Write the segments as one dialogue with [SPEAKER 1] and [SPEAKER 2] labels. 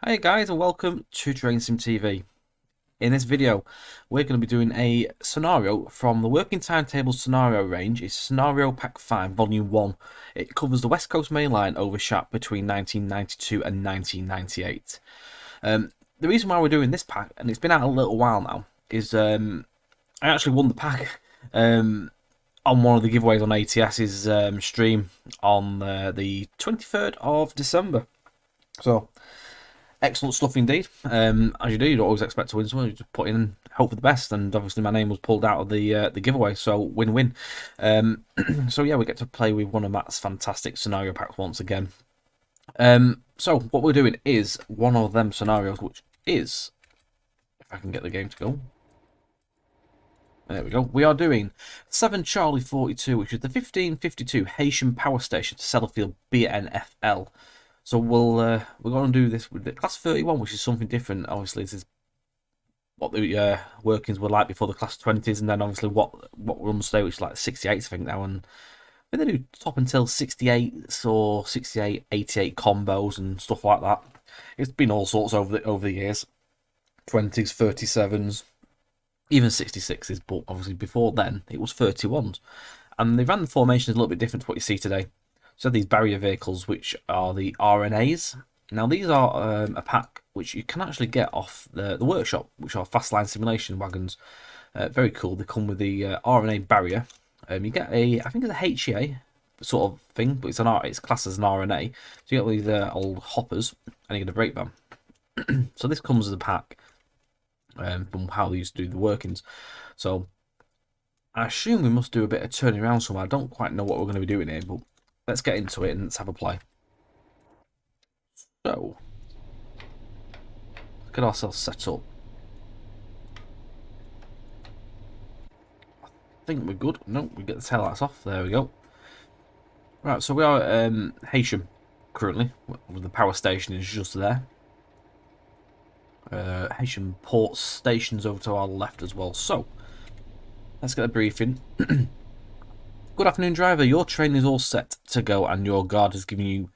[SPEAKER 1] Hi guys and welcome to Train Sim TV. In this video we're going to be doing a scenario from the Working Timetable Scenario range. It's Scenario Pack 5 Volume 1. It covers the West Coast Main Line over Shat between 1992 and 1998. The reason why we're doing this pack, and it's been out a little while now, is I actually won the pack on one of the giveaways on ATS's stream on the 23rd of December. So excellent stuff indeed. As you do, you don't always expect to win someone. You just put in and hope for the best. And obviously, my name was pulled out of the giveaway, so win-win. So yeah, we get to play with one of Matt's fantastic scenario packs once again. So what we're doing is one of them scenarios, which is, if I can get the game to go. There we go. We are doing 7C42, which is the 1552 Heysham Power Station, Sellafield B.N.F.L. So we're going to do this with the Class 31, which is something different. Obviously, this is what the workings were like before the Class 20s, and then obviously what runs today, which is like 68s, I think now. And I think they do top until 68s or 68, 88 combos and stuff like that. It's been all sorts over the years, 20s, 37s, even 66s. But obviously before then, it was 31s, and they ran the formations a little bit different to what you see today. So these barrier vehicles, which are the RNAs. Now these are a pack which you can actually get off the workshop, which are fast line simulation wagons. Very cool. They come with the RNA barrier. You get I think it's a HEA sort of thing, but it's classed as an RNA. So you get these old hoppers, and you get a brake van. So this comes as a pack from how they used to do the workings. So I assume we must do a bit of turning around somewhere. I don't quite know what we're going to be doing here, but let's get into it and let's have a play. So, let's get ourselves set up. I think we're good. No, we get the tail lights off. There we go. Right, so we are at Heysham currently. With the power station is just there. Heysham Port Station's over to our left as well. So, let's get a briefing. Good afternoon, driver. Your train is all set to go and your guard has given you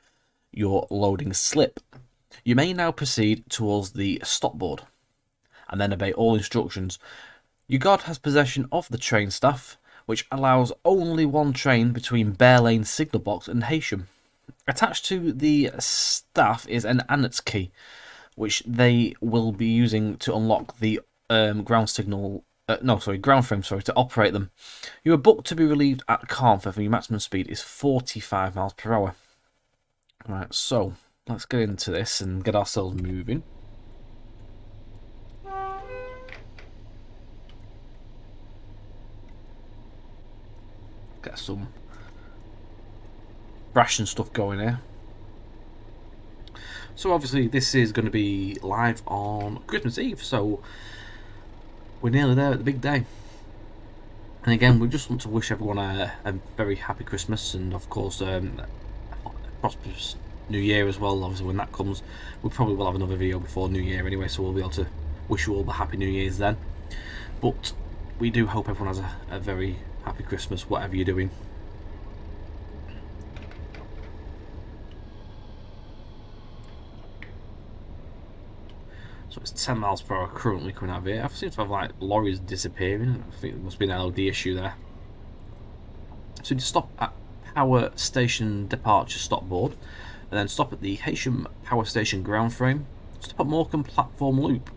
[SPEAKER 1] your loading slip. You may now proceed towards the stop board and then obey all instructions. Your guard has possession of the train staff, which allows only one train between Bear Lane Signal Box and Heysham. Attached to the staff is an ANET key, which they will be using to unlock the ground frame, to operate them. You are booked to be relieved at Carnforth and your maximum speed is 45 miles per hour. Right, so let's get into this and get ourselves moving. Get some ration stuff going here. So obviously this is going to be live on Christmas Eve, so we're nearly there at the big day. And again, we just want to wish everyone a very happy Christmas, and of course a prosperous New Year as well. Obviously when that comes, we probably will have another video before New Year anyway, so we'll be able to wish you all the happy New Years then. But we do hope everyone has a very happy Christmas, whatever you're doing. So it's 10 miles per hour currently coming out of here. I seem to have like lorries disappearing. I think there must be an LOD issue there. So you stop at Power Station Departure Stop Board, and then stop at the Heysham Power Station ground frame. Stop at Morecambe Platform Loop,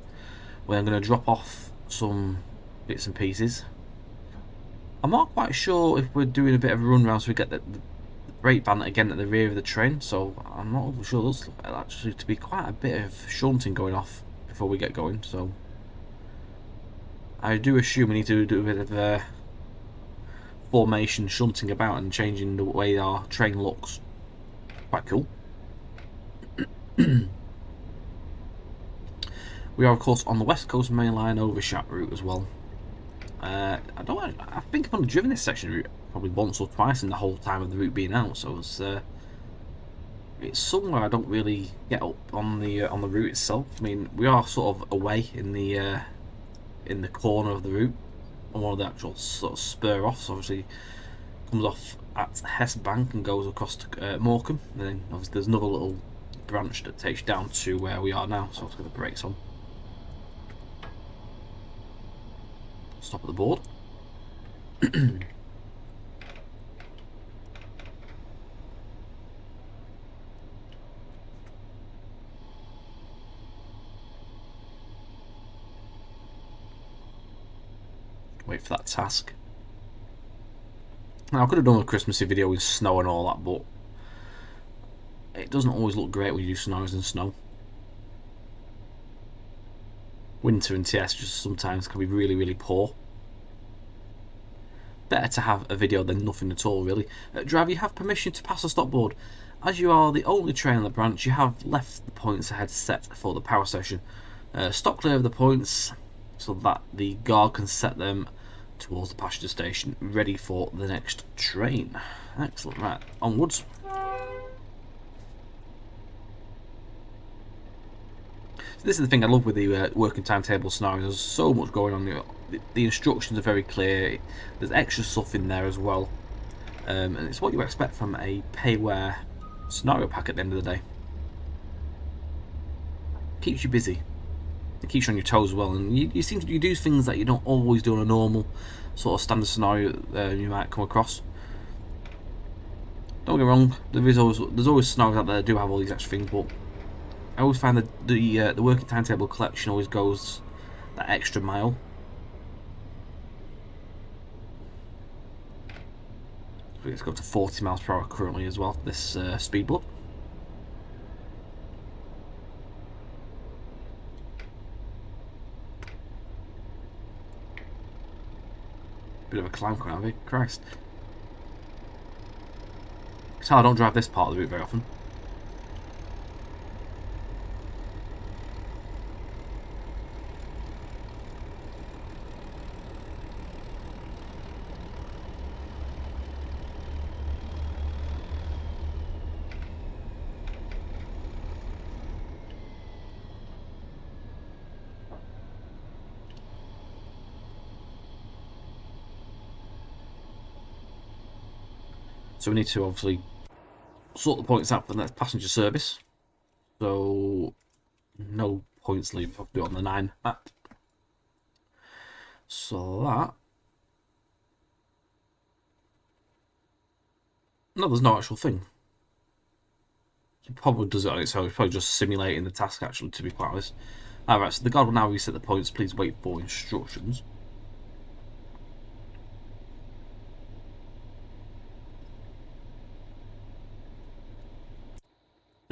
[SPEAKER 1] where I'm going to drop off some bits and pieces. I'm not quite sure if we're doing a bit of a run round so we get the brake van again at the rear of the train, so I'm not sure. There's actually to be quite a bit of shunting going off before we get going, so I do assume we need to do a bit of formation shunting about and changing the way our train looks. Quite cool. We are of course on the West Coast Main Line over Shat route as well. I think I've only driven this section route probably once or twice in the whole time of the route being out, so it's somewhere I don't really get up on the route itself. I mean, we are sort of away in the corner of the route on one of the actual sort of spur offs. Obviously, comes off at Hess Bank and goes across to Morecambe, and then obviously there's another little branch that takes you down to where we are now. So let's get the brakes on. Stop at the board. Wait for that task. Now I could have done a Christmassy video with snow and all that, but it doesn't always look great when you do scenarios in snow. Winter and TS just sometimes can be really, really poor. Better to have a video than nothing at all, really. Driver, you have permission to pass the stop board. As you are the only train on the branch, you have left the points ahead set for the power station. Stop clear of the points so that the guard can set them towards the passenger station, ready for the next train. Excellent, right, onwards. So this is the thing I love with the working timetable scenarios. There's so much going on. The instructions are very clear. There's extra stuff in there as well, and it's what you expect from a payware scenario pack at the end of the day. Keeps you busy. It keeps you on your toes as well, and you seem to do things that you don't always do on a normal sort of standard scenario you might come across. Don't get me wrong, there's always scenarios out there that do have all these extra things, but I always find that the working timetable collection always goes that extra mile. Let's go up to 40 miles per hour currently as well, this speed bump. Bit of a clown coming out of it, Christ. So I don't drive this part of the route very often. So we need to obviously sort the points out for the next passenger service. So no points leave. I'll do it on the 9 map. So that. No, there's no actual thing. It probably does it on its own. It's probably just simulating the task actually, to be quite honest. Alright, so the guard will now reset the points. Please wait for instructions.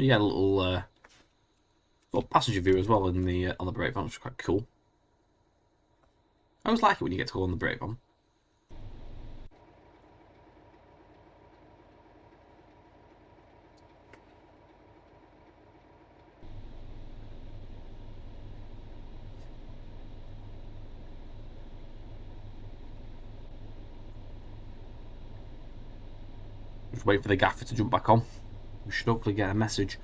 [SPEAKER 1] Yeah, a little passenger view as well in the on the brake van, which is quite cool. I always like it when you get to go on the brake van. Just wait for the gaffer to jump back on. We should hopefully get a message.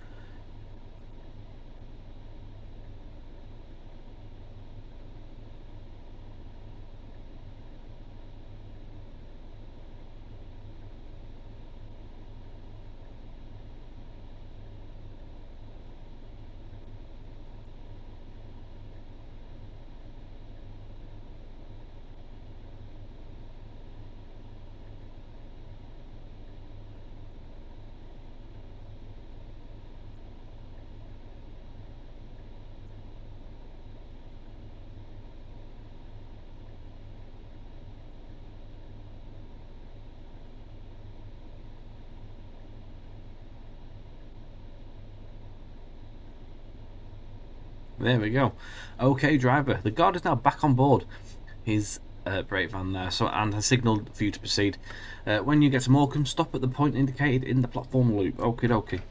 [SPEAKER 1] There we go. Okay, driver. The guard is now back on board his brake van there, and has signalled for you to proceed. When you get to Morecambe, stop at the point indicated in the platform loop. Okie dokie.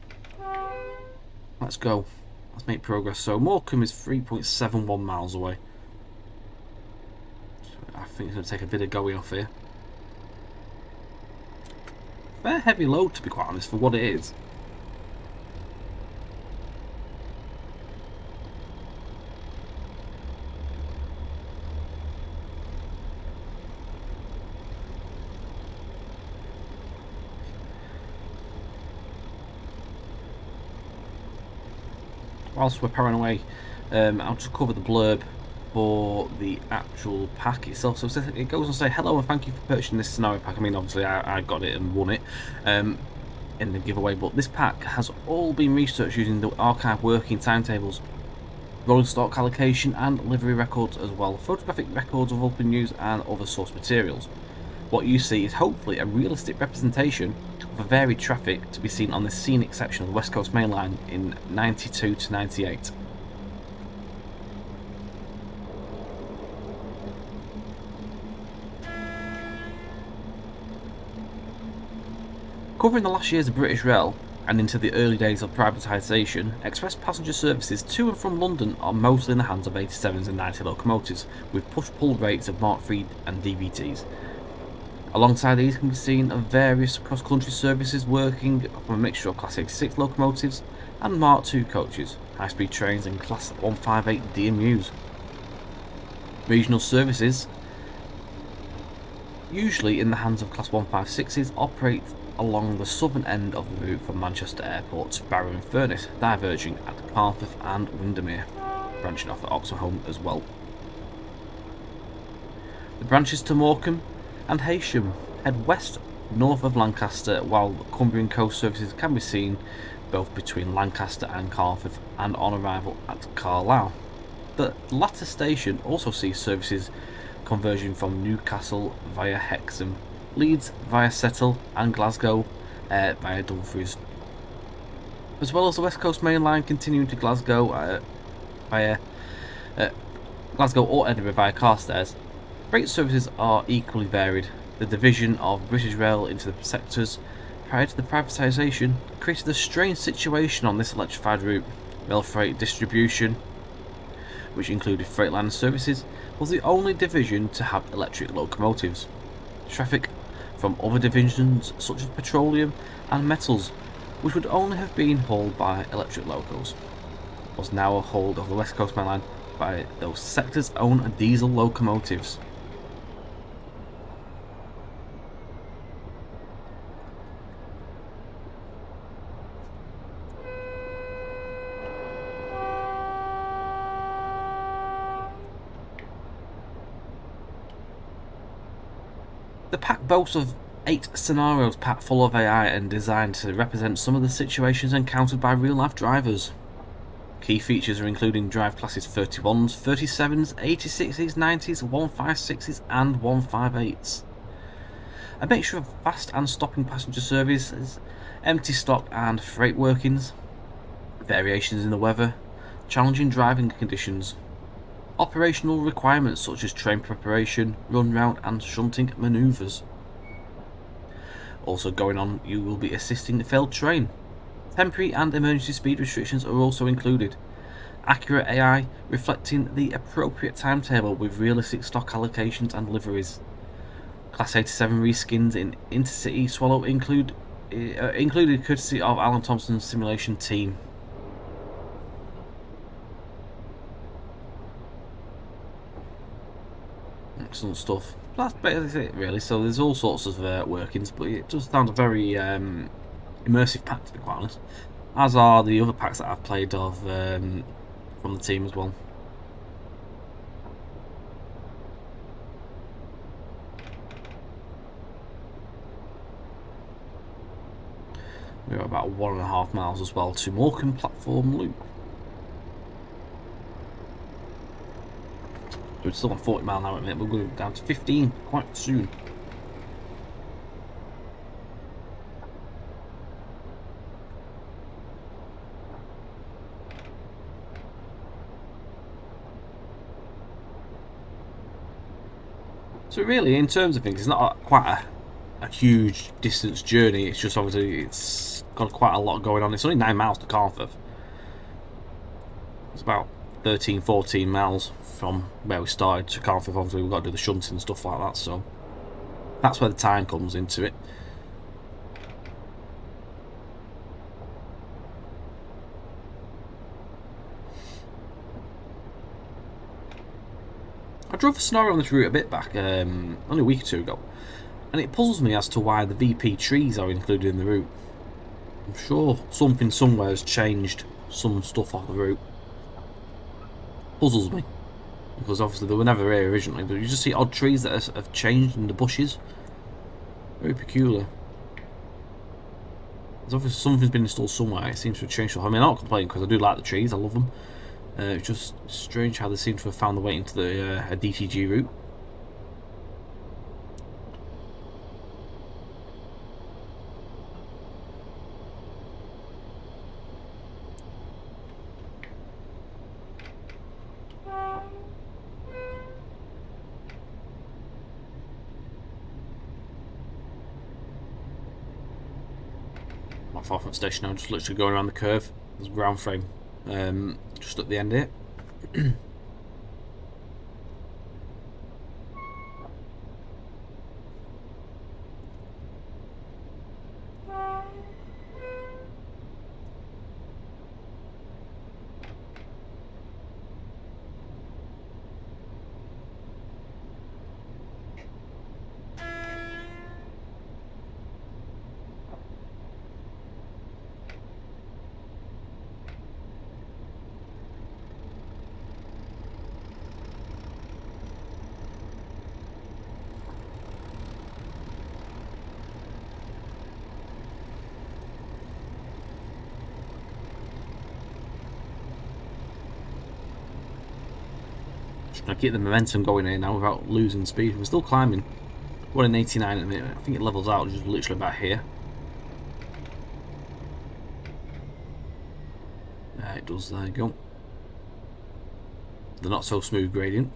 [SPEAKER 1] Let's go. Let's make progress. So Morecambe is 3.71 miles away. So I think it's going to take a bit of going off here. Fair heavy load, to be quite honest, for what it is. whilst we're powering away, I'll just cover the blurb for the actual pack itself. So it goes on to say, hello and thank you for purchasing this scenario pack. I mean, obviously I got it and won it in the giveaway, but this pack has all been researched using the archive working timetables, rolling stock allocation and livery records, as well photographic records of open news and other source materials. What you see is hopefully a realistic representation of a varied traffic to be seen on the scenic section of the West Coast Main Line in 92 to 98. Covering the last years of British Rail and into the early days of privatisation, express passenger services to and from London are mostly in the hands of 87s and 90 locomotives, with push-pull rates of Mark III and DVTs. Alongside these can be seen various cross-country services working from a mixture of Class 86 locomotives and Mark II coaches, high-speed trains and Class 158 DMUs. Regional services, usually in the hands of Class 156s, operate along the southern end of the route from Manchester Airport to Barrow and Furness, diverging at Carnforth and Windermere, branching off at Oxenholme as well. The branches to Morecambe and Heysham head west north of Lancaster, while Cumbrian coast services can be seen both between Lancaster and Carnforth and on arrival at Carlisle. The latter station also sees services converging from Newcastle via Hexham, Leeds via Settle and Glasgow via Dumfries, as well as the West Coast Main Line continuing to Glasgow via Glasgow or Edinburgh via Carstairs. Freight services are equally varied. The division of British Rail into the sectors prior to the privatisation created a strange situation on this electrified route. Rail freight distribution, which included Freightliner services, was the only division to have electric locomotives. Traffic from other divisions such as petroleum and metals, which would only have been hauled by electric locos, was now hauled of the West Coast Main Line by those sectors' own diesel locomotives. The pack boasts of 8 scenarios packed full of AI and designed to represent some of the situations encountered by real-life drivers. Key features are including drive classes 31s, 37s, 86s, 90s, 156s and 158s. A mixture of fast and stopping passenger services, empty stock and freight workings, variations in the weather, challenging driving conditions, operational requirements such as train preparation, run round and shunting manoeuvres. Also going on, you will be assisting the failed train. Temporary and emergency speed restrictions are also included. Accurate AI reflecting the appropriate timetable with realistic stock allocations and liveries. Class 87 reskins in Intercity Swallow included courtesy of Alan Thompson's simulation team. Excellent stuff. That's basically it really. So there's all sorts of workings, but it just sounds a very immersive pack to be quite honest. As are the other packs that I've played of from the team as well. We're about 1.5 miles as well to Morecambe platform loop. We're still on 40 mile an hour at the minute, we're going down to 15 quite soon. So really, in terms of things, it's not quite a huge distance journey. It's just obviously it's got quite a lot going on. It's only 9 miles to Carnforth. It's about 13, 14 miles from where we started to Carnforth. Obviously we've got to do the shunting and stuff like that, so that's where the time comes into it. I drove a scenario on this route a bit back, only a week or two ago, and it puzzles me as to why the VP trees are included in the route. I'm sure something somewhere has changed some stuff off the route. Puzzles me, because obviously they were never here originally, but you just see odd trees that have changed in the bushes. Very peculiar. There's obviously something's been installed somewhere. It seems to have changed. I mean, I'm not complaining because I do like the trees. I love them. It's just strange how they seem to have found their way into the a DTG route. Not far from the station now, just literally going around the curve. There's a ground frame just at the end here. Just trying to keep the momentum going here now without losing speed. We're still climbing. We're in 89 at the minute. I think it levels out just literally about here. It does, there you go. The not so smooth gradient.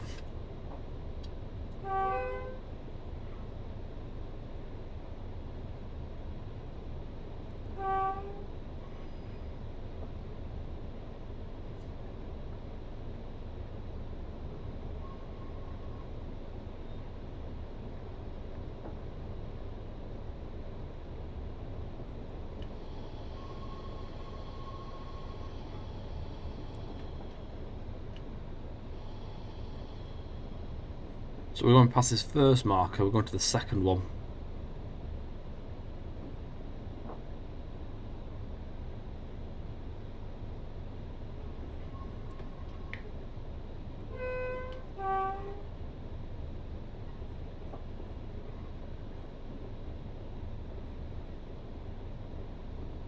[SPEAKER 1] So we're going past this first marker, we're going to the second one.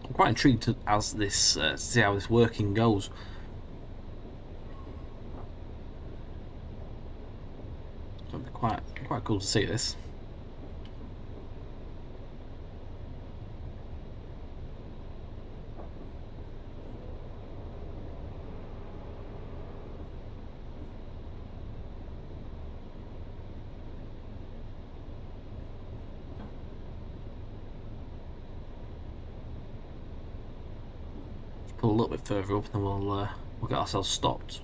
[SPEAKER 1] I'm quite intrigued to see how this working goes. So it'll be quite cool to see this. Pull a little bit further up, and then we'll get ourselves stopped.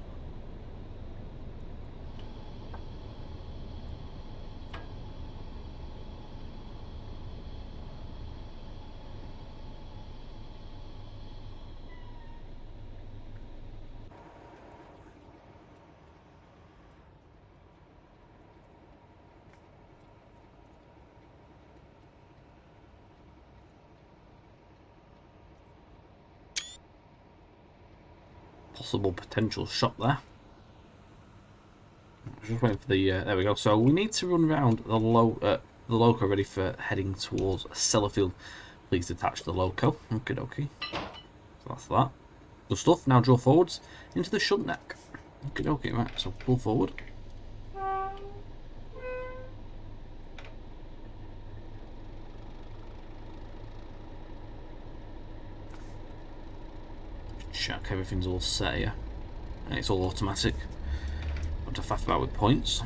[SPEAKER 1] Possible potential shot there. Just waiting for the there we go. So we need to run around the loco ready for heading towards Sellafield. Please detach the loco. Okie dokie. So that's that. Good stuff. Now draw forwards into the shunt neck. Okie dokie. Right. So pull forward. Check everything's all set here, and it's all automatic. Not to faff about with points.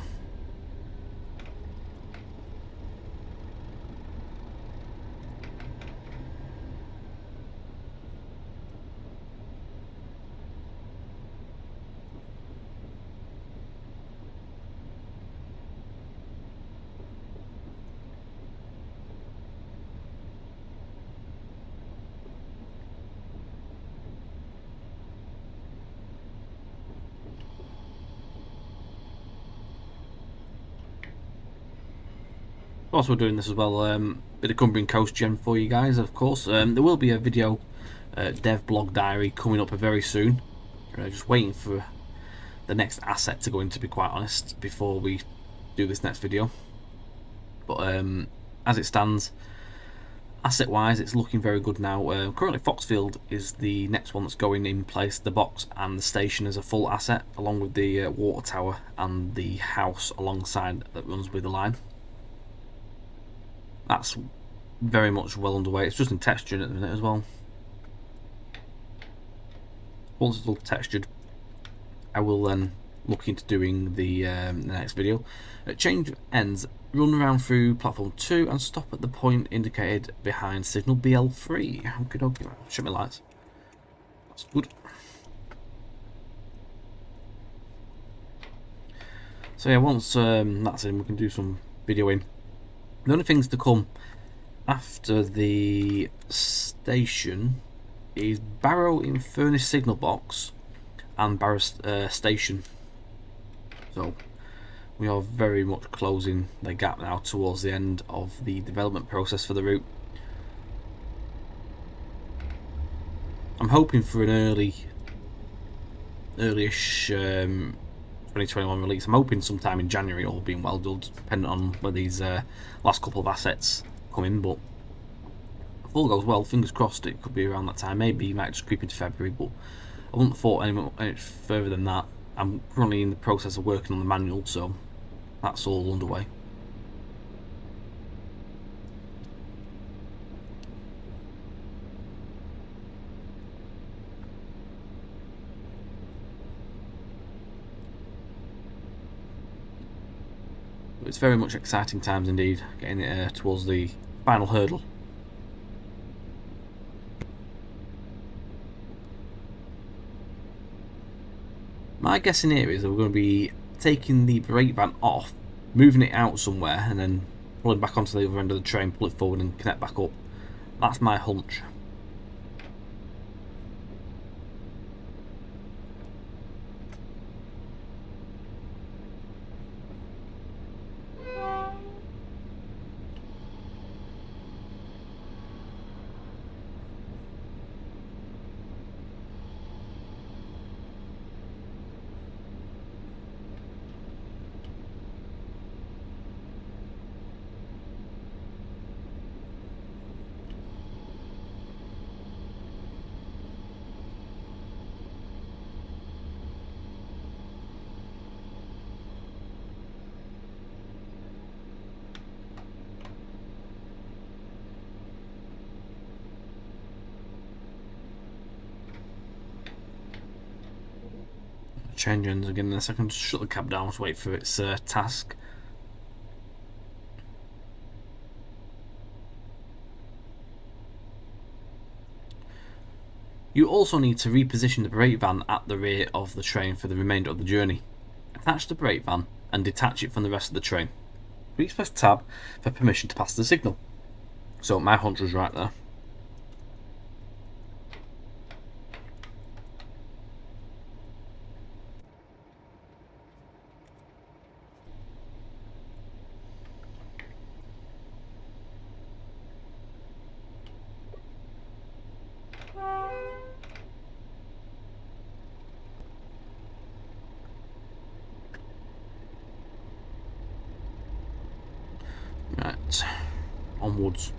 [SPEAKER 1] Whilst we're doing this as well, bit of Cumbrian Coast Gen for you guys, of course. There will be a video dev blog diary coming up very soon. Just waiting for the next asset to go in, to be quite honest, before we do this next video. But as it stands, asset wise, it's looking very good now. Currently Foxfield is the next one that's going in place, the box and the station as a full asset, along with the water tower and the house alongside that runs with the line. That's very much well underway. It's just in texturing at the minute as well. Once it's all textured, I will then look into doing the next video. Change ends, run around through platform 2 and stop at the point indicated behind signal BL3. Okay, shut my lights. That's good. So yeah, once that's in, we can do some videoing. The only things to come after the station is Barrow in Furnace Signal Box and Barrow Station. So we are very much closing the gap now towards the end of the development process for the route. I'm hoping for an early-ish 2021 release. I'm hoping sometime in January, all being well done, depending on where these last couple of assets come in. But if all goes well, fingers crossed, it could be around that time. Maybe you might just creep into February, but I wouldn't have thought any further than that. I'm currently in the process of working on the manual, so that's all underway. It's very much exciting times indeed, getting it towards the final hurdle. My guessing here is that we're going to be taking the brake van off, moving it out somewhere, and then pulling back onto the other end of the train, pull it forward and connect back up. That's my hunch. Change ends again in a second. Just shut the cab down, let's wait for its task. You also need to reposition the brake van at the rear of the train for the remainder of the journey. Attach the brake van and detach it from the rest of the train. Please press tab for permission to pass the signal. So my hunch was right there. Right, onwards.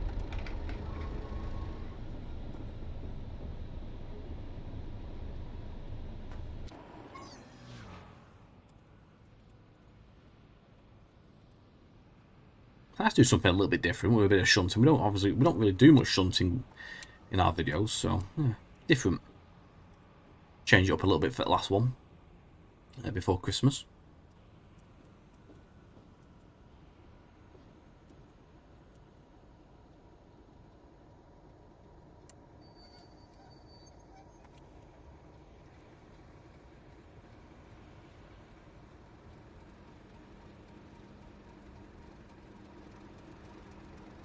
[SPEAKER 1] Let's do something a little bit different with a bit of shunting. We don't really do much shunting in our videos, so yeah, different. Change it up a little bit for the last one before Christmas.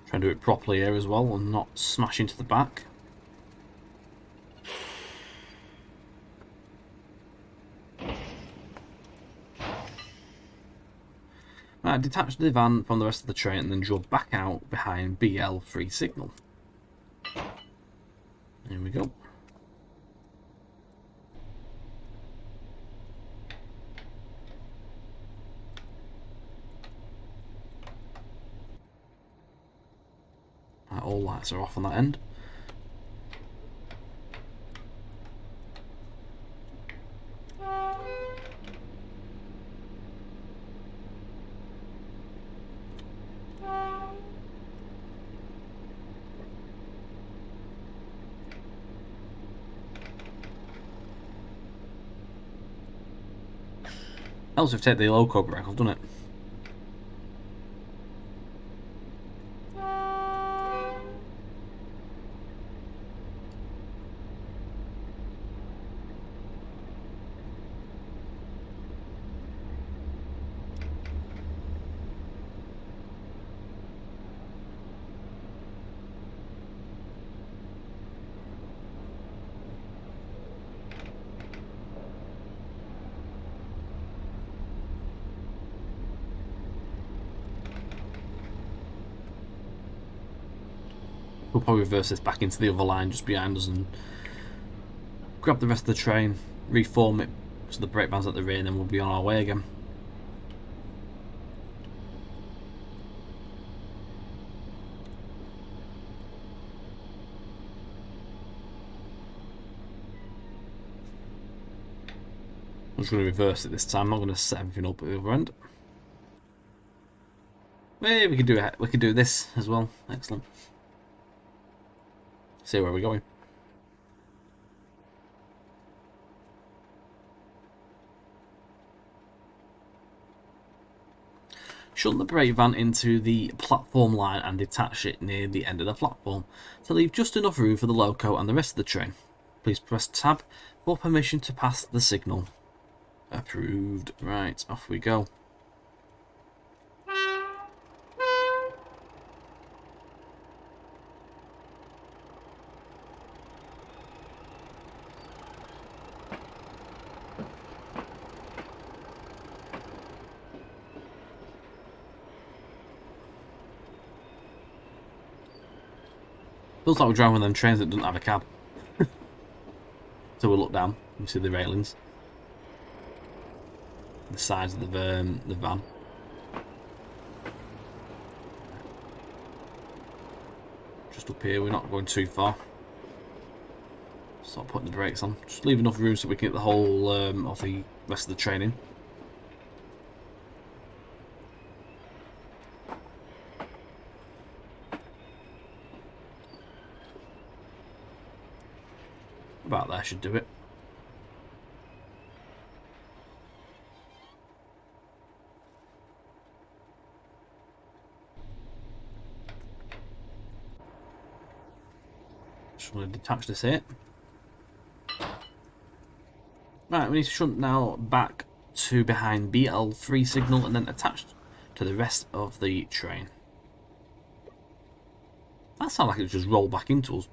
[SPEAKER 1] Try and do it properly here as well and not smash into the back. Right, detach the van from the rest of the train and then draw back out behind BL3 signal. There we go. All lights are off on that end. Else we've taken the loco brake, I've done it. We'll probably reverse this back into the other line just behind us and grab the rest of the train, reform it so the brake band's at the rear, and then we'll be on our way again. I'm just going to reverse it this time. I'm not going to set everything up at the other end. Hey, we can do this as well. Excellent. See where we're going. Shunt the brake van into the platform line and detach it near the end of the platform to leave just enough room for the loco and the rest of the train. Please press tab for permission to pass the signal. Approved. Right, off we go. Feels like we're driving one of them trains that doesn't have a cab. So we'll look down and see the railings, the sides of the van. Just up here, we're not going too far. Start putting the brakes on. Just leave enough room so we can get the whole of the rest of the train in. About there should do it. Just want to detach this here. Right, we need to shunt now back to behind BL3 signal and then attached to the rest of the train. That sounds like it just rolled back into us.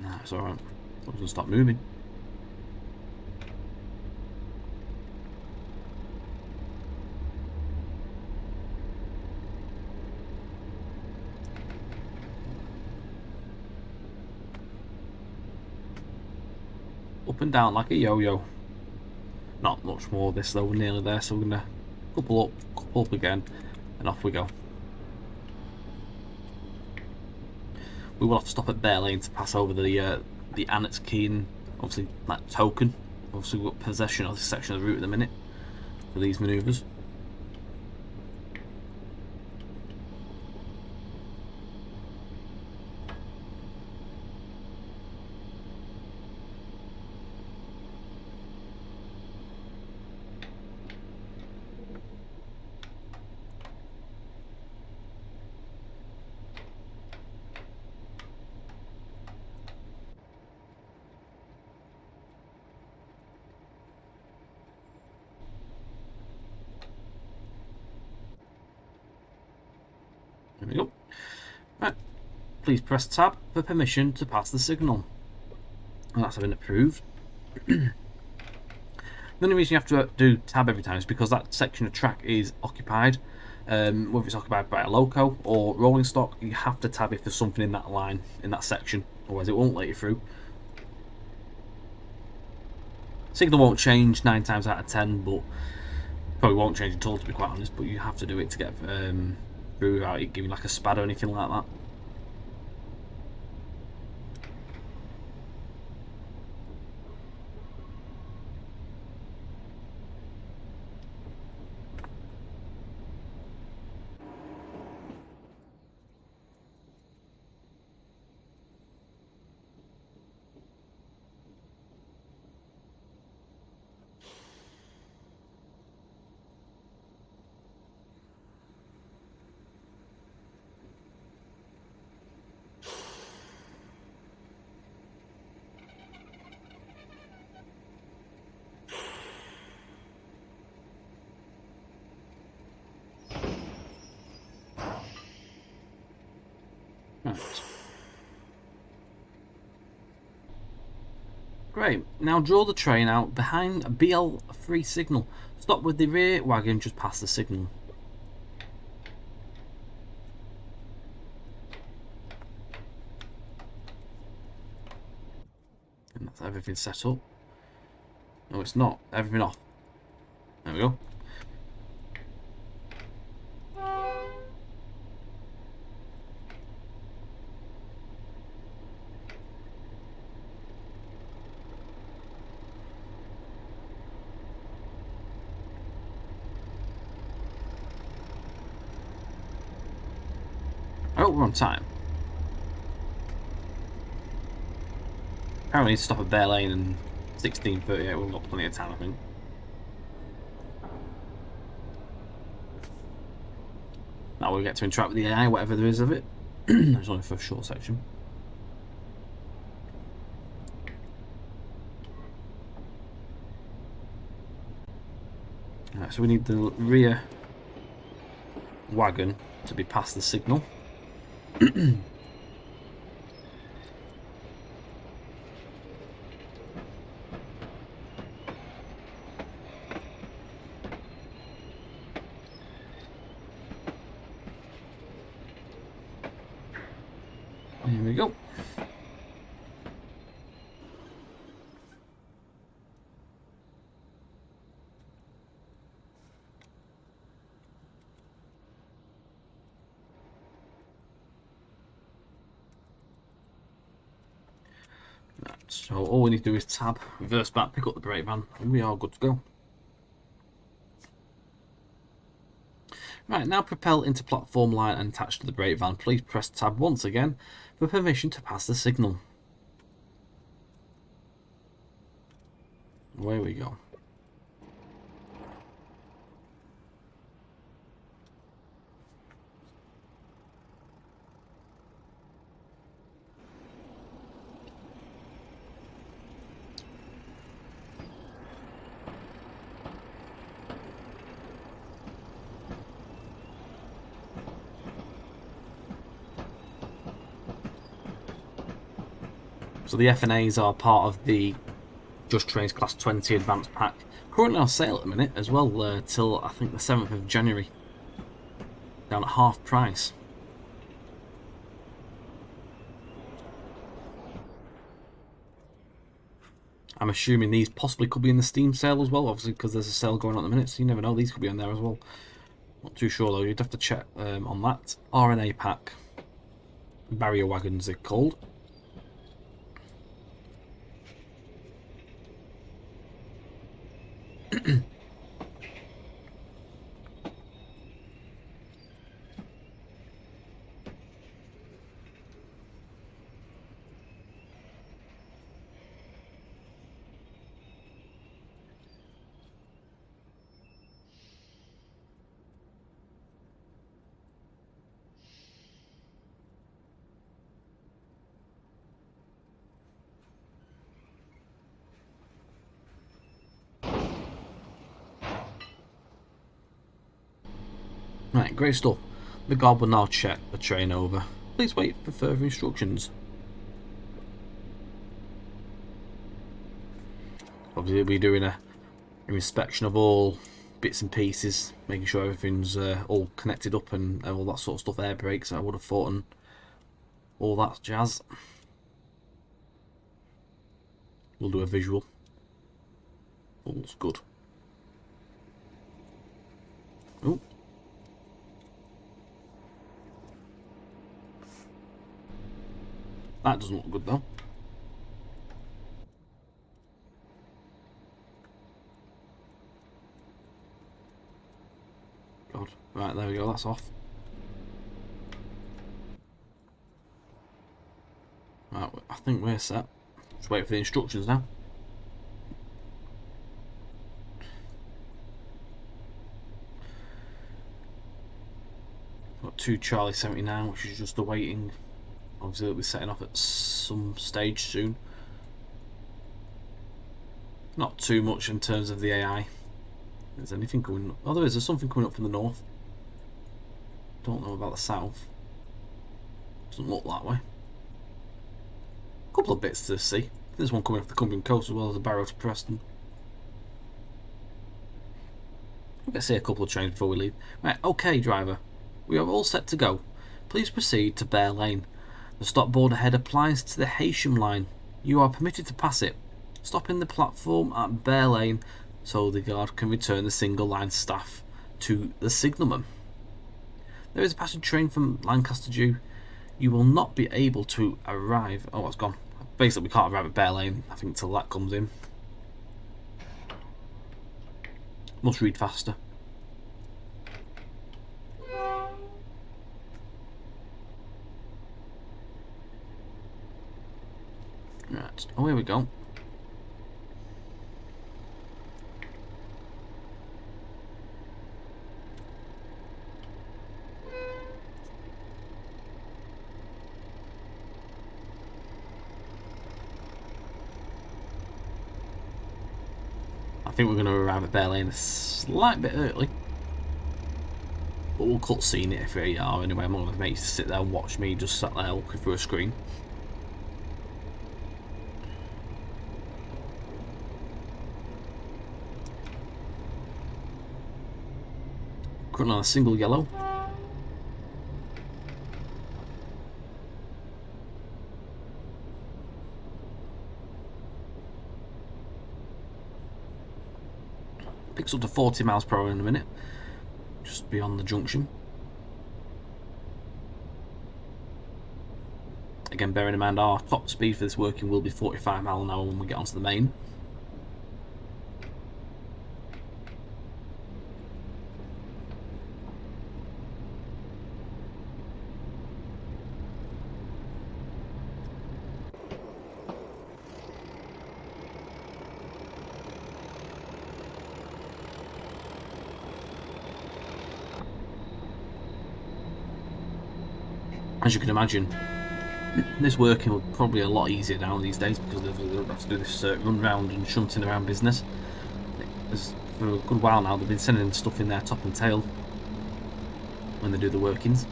[SPEAKER 1] Nah, it's alright. It doesn't stop moving. Up and down like a yo-yo. Not much more of this though, we're nearly there, so we're gonna couple up again, and off we go. We will have to stop at Bear Lane to pass over the annex key and obviously that token. Obviously we've got possession of this section of the route at the minute for these manoeuvres. There we go. Right. Please press tab for permission to pass the signal. And that's been approved. The only reason you have to do tab every time is because that section of track is occupied. whether it's occupied by a loco or rolling stock, you have to tab if there's something in that line, in that section, otherwise it won't let you through. Signal won't change 9 times out of 10, but probably won't change at all, to be quite honest, but you have to do it to get through without it giving like a spad or anything like that. Right. Great. Now draw the train out behind a BL3 signal. Stop with the rear wagon just past the signal. And that's everything set up. No, it's not. Everything off. There we go. Oh, we're on time. Apparently we need to stop at Bear Lane and 16:38. We've got plenty of time, I think. Now we'll get to interact with the AI, whatever there is of it. There's only for a short section. Right, so we need the rear wagon to be past the signal. Here we go. Right, so all we need to do is tab, reverse back, pick up the brake van, and we are good to go. Right, now propel into platform line and attach to the brake van. Please press tab once again for permission to pass the signal. Away we go. So the FNAs are part of the Just Trains Class 20 Advanced Pack. Currently on sale at the minute as well, till I think the 7th of January. Down at half price. I'm assuming these possibly could be in the Steam sale as well, obviously because there's a sale going on at the minute, so you never know, these could be on there as well. Not too sure though, you'd have to check on that. RNA pack. Barrier wagons they're called. Right, great stuff. The guard will now check the train over. Please wait for further instructions. Obviously we'll be doing an inspection of all bits and pieces, making sure everything's all connected up and all that sort of stuff. Air brakes, I would have thought, and all that jazz. We'll do a visual. All looks good. Oh. That doesn't look good though. God. Right, there we go, that's off. Right, I think we're set. Just wait for the instructions now. Got 2 Charlie 79, which is just awaiting. Obviously it'll be setting off at some stage soon. Not too much in terms of the AI. Is anything coming up? Oh, there's something coming up from the north. Don't know about the south. Doesn't look that way. A couple of bits to see. There's one coming off the Cumbrian coast as well as a Barrow to Preston. Let's see a couple of trains before we leave. Right, okay driver. We are all set to go. Please proceed to Bear Lane. The stop board ahead applies to the Heysham line. You are permitted to pass it. Stop in the platform at Bear Lane so the guard can return the single line staff to the signalman. There is a passenger train from Lancaster due. You will not be able to arrive. Oh, it's gone. Basically, we can't arrive at Bear Lane, I think, until that comes in. Must read faster. Right. Oh, here we go. I think we're going to arrive at Bear Lane a slight bit early. But we'll cut scene it if we are. Anyway, I'm not going to make you sit there and watch me just sat there looking through a screen. Currently on a single yellow. Picks up to 40 miles per hour in a minute, just beyond the junction. Again, bearing in mind our top speed for this working will be 45 miles an hour when we get onto the main. As you can imagine, this working will probably a lot easier now these days because they don't have to do this run round and shunting around business. For a good while now they've been sending stuff in their top and tail when they do the workings.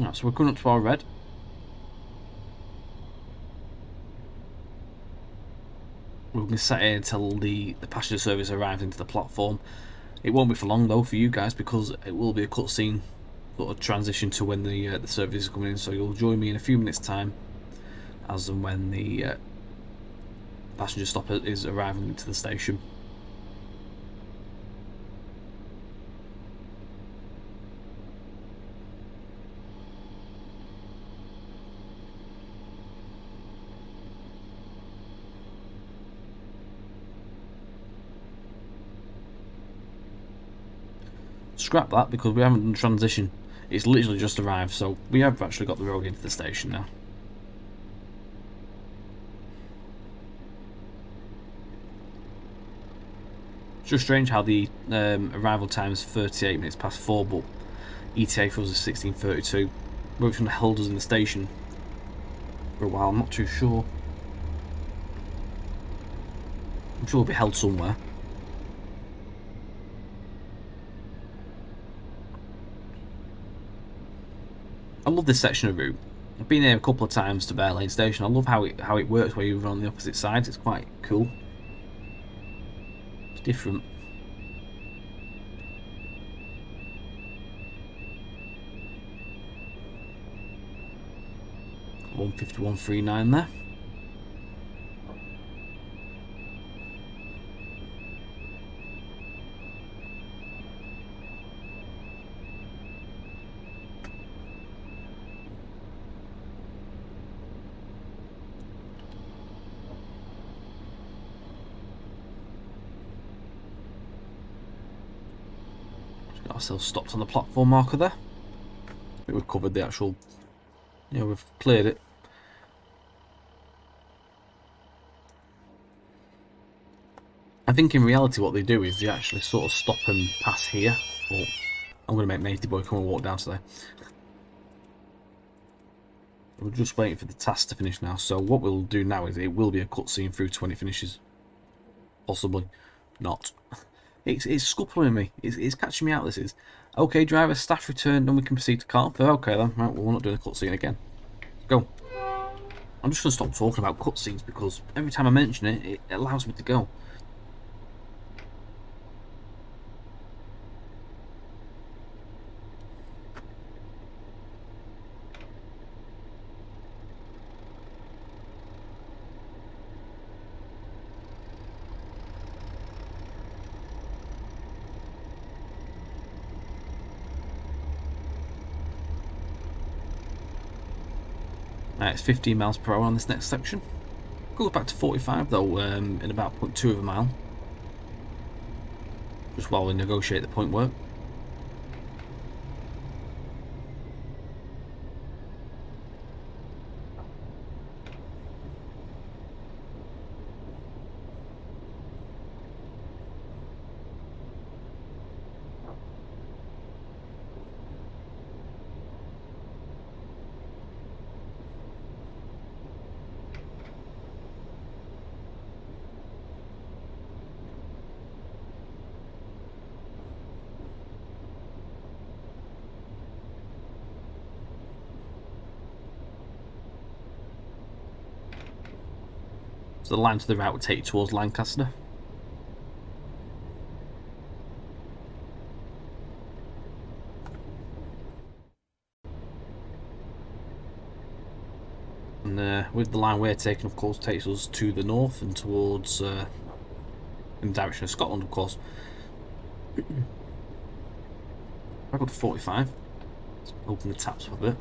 [SPEAKER 1] Right, so we're coming up to our red. We'll be sat here until the passenger service arrives into the platform. It won't be for long though for you guys, because it will be a cutscene sort of transition to when the service is coming in. So you'll join me in a few minutes' time, as and when the passenger stop is arriving into the station. Scrap that, because we haven't done transition. It's literally just arrived, so we have actually got the road into the station now. It's just strange how the arrival time is 38 minutes past 4, but ETA for us is 16:32. Which one held us in the station for a while, I'm not too sure. I'm sure we'll be held somewhere. I love this section of route. I've been here a couple of times to Bear Lane Station. I love how it works where you're on the opposite sides. It's quite cool. It's different. $151.39 there. Got ourselves stopped on the platform marker there. I think we've covered the actual, we've cleared it. I think in reality what they do is they actually sort of stop and pass here. Oh, I'm going to make Matey Boy come and walk down today. We're just waiting for the task to finish now, so what we'll do now is it will be a cutscene through to when it finishes. Possibly not. It's scuppering me. It's catching me out, this is. Okay, driver, staff returned and we can proceed to Carper. Okay then, right, well, we're not doing a cutscene again. Go. I'm just going to stop talking about cutscenes because every time I mention it, it allows me to go. It's 15 miles per hour on this next section. Goes back to 45 though, in about 0.2 of a mile. Just while we negotiate the point work. So the line to the right would take you towards Lancaster. And with the line we're taking, of course, takes us to the north and towards in the direction of Scotland, of course. I go to 45. Let's open the taps up a bit.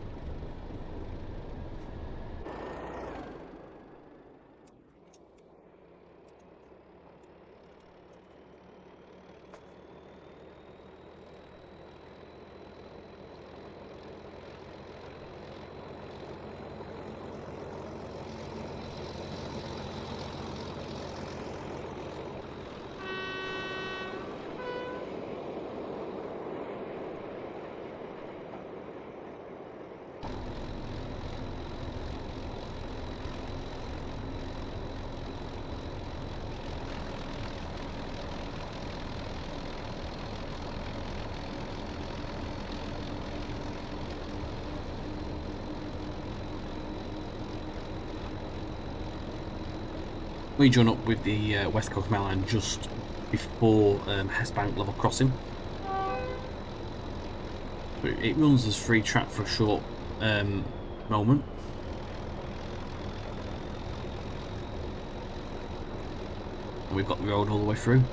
[SPEAKER 1] We join up with the West Coast Main Line just before Hesbank level crossing. It runs as free track for a short moment. And we've got the road all the way through.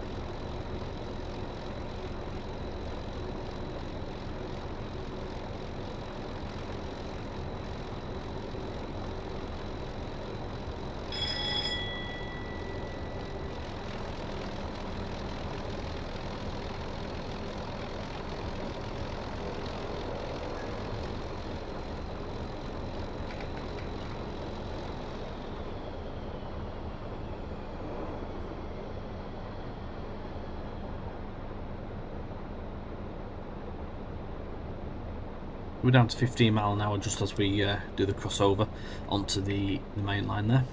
[SPEAKER 1] We're down to 15 mile an hour just as we do the crossover onto the main line there.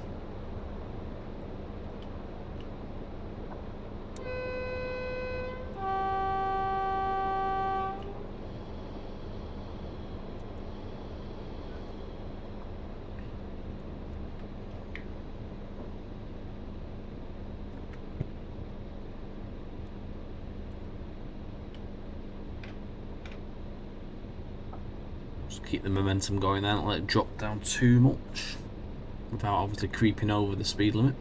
[SPEAKER 1] Keep the momentum going there, not let it drop down too much without obviously creeping over the speed limit.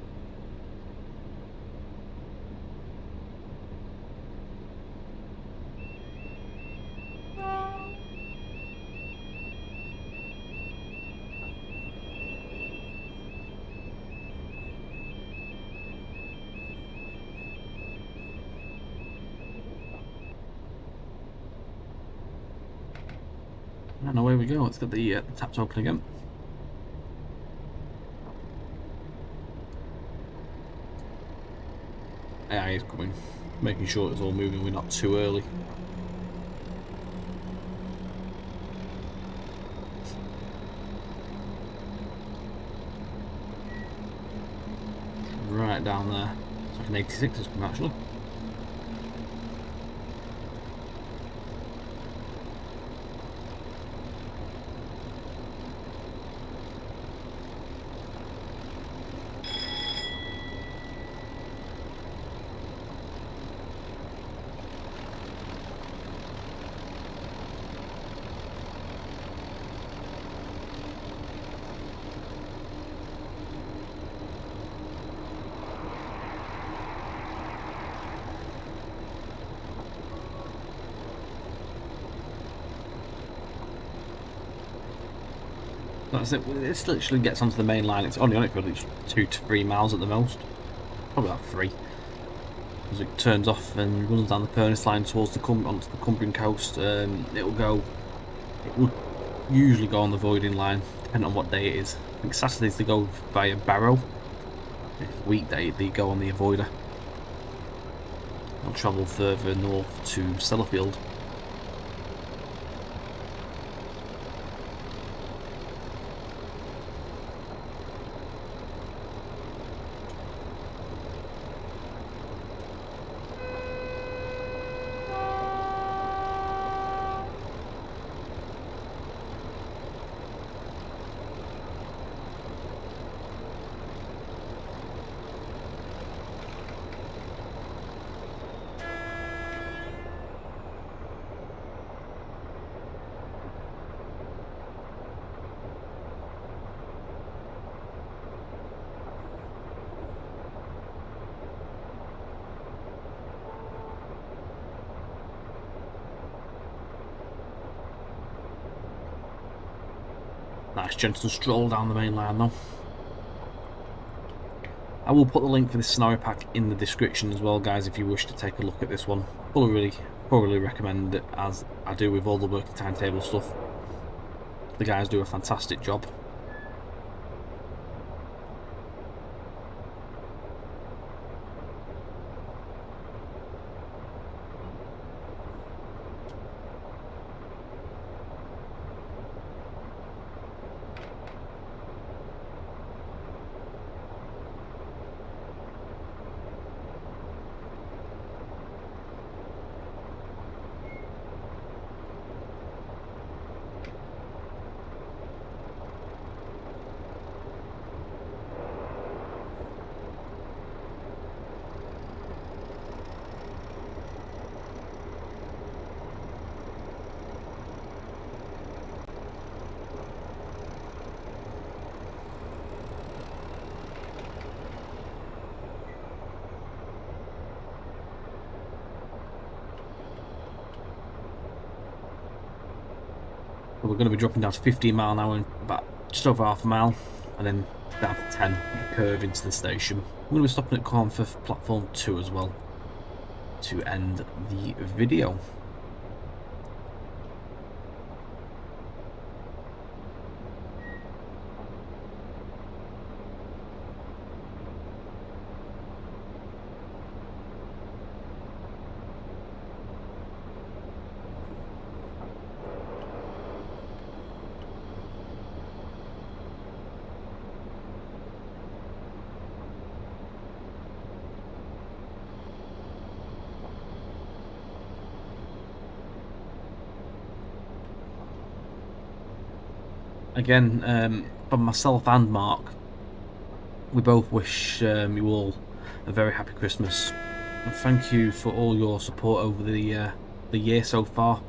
[SPEAKER 1] And away we go. Let's get the taps open again. AI is coming, making sure it's all moving, we're not too early. Right down there. It's like an 86 has come actually. That's it. It literally gets onto the main line. It's only on it for at least 2 to 3 miles at the most. Probably about 3. As it turns off and runs down the Pernis line towards onto the Cumbrian coast, it would usually go on the Voiding line, depending on what day it is. I think Saturdays they go via Barrow. If it's weekday they go on the Avoider. They'll travel further north to Sellafield. Nice gentle stroll down the main line though. I will put the link for this scenario pack in the description as well, guys, if you wish to take a look at this one. Thoroughly recommend it, as I do with all the working timetable stuff. The guys do a fantastic job. But we're going to be dropping down to 15 mile an hour in about just over half a mile, and then down to 10, curve into the station. We're going to be stopping at Cornforth platform 2 as well to end the video. Again, from myself and Mark, we both wish you all a very happy Christmas. And thank you for all your support over the year so far.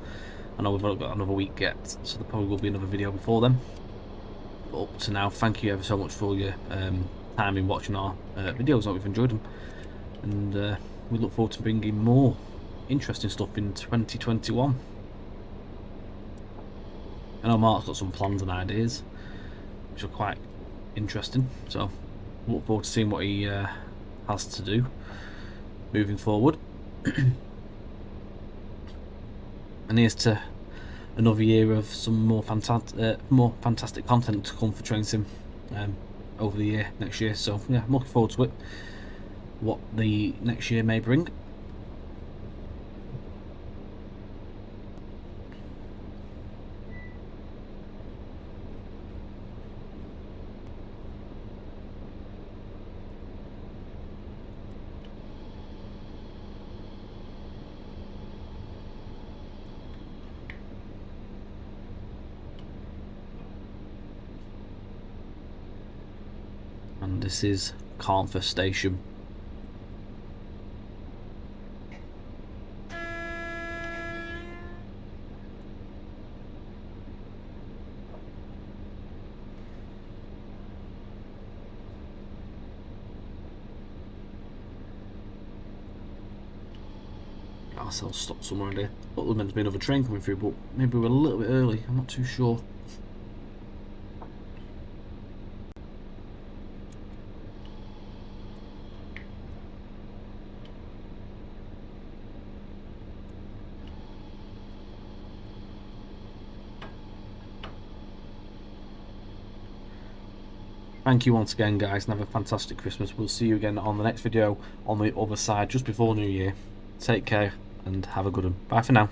[SPEAKER 1] I know we've only got another week yet, so there probably will be another video before then. But up to now, thank you ever so much for your time in watching our videos. I hope you've enjoyed them. And we look forward to bringing more interesting stuff in 2021. I know Mark's got some plans and ideas, which are quite interesting, so look forward to seeing what he has to do moving forward. And here's to another year of some more fantastic content to come for Train Sim over the year next year. So yeah, I'm looking forward to it, what the next year may bring. And this is Cornforth Station. Ourselves stopped somewhere in there. Thought there was meant to be another train coming through, but maybe we're a little bit early. I'm not too sure. Thank you once again, guys, and have a fantastic Christmas. We'll see you again on the next video on the other side, just before New Year. Take care and have a good one. Bye for now.